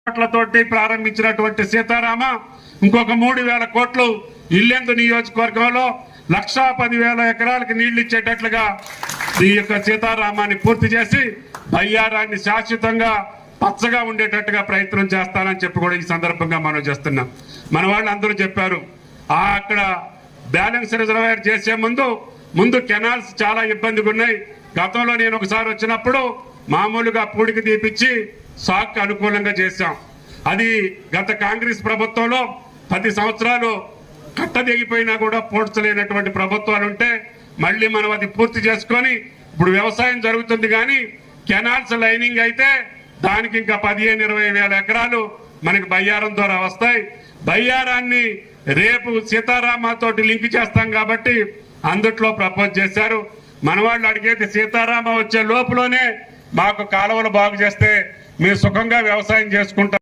కోట్లతోటి ప్రారంభించినటువంటి సీతారామ ఇంకొక 3,000 కోట్లు ఇల్లెందు నియోజకవర్గంలో 1,10,000 ఎకరాలకు నీళ్లు ఇచ్చేటట్లుగా ఈ యొక్క సీతారామాన్ని పూర్తి చేసి బయ్యారాన్ని శాశ్వతంగా పచ్చగా ఉండేటట్టుగా ప్రయత్నం చేస్తానని చెప్పి కూడా ఈ సందర్భంగా మనం చేస్తున్నాం. మన వాళ్ళు అందరూ చెప్పారు అక్కడ బ్యాలెన్స్ రిజర్వాయర్ చేసే ముందు కెనాల్స్ చాలా ఇబ్బందిగా ఉన్నాయి. గతంలో నేను ఒకసారి వచ్చినప్పుడు మామూలుగా పూడికి తీపిచ్చి సాక్ అనుకూలంగా చేశాం. అది గత కాంగ్రెస్ ప్రభుత్వంలో 10 సంవత్సరాలు కట్ట దిగిపోయినా కూడా పూడ్చలేనటువంటి ప్రభుత్వాలు ఉంటే మళ్ళీ మనం అది పూర్తి చేసుకొని ఇప్పుడు వ్యవసాయం జరుగుతుంది. కానీ కెనాల్స్ లైనింగ్ అయితే దానికి ఇంకా 15-20 వేల ఎకరాలు మనకి బయ్యారం ద్వారా వస్తాయి. బయ్యారాన్ని రేపు సీతారామతోటి లింక్ చేస్తాం కాబట్టి అందుట్లో ప్రపోజ్ చేశారు. మన వాళ్ళు అడిగేది సీతారామ వచ్చే లోపులోనే మాకు కాలువలు బాగు చేస్తే మీరు సుఖంగా వ్యవసాయం చేసుకుంటారు.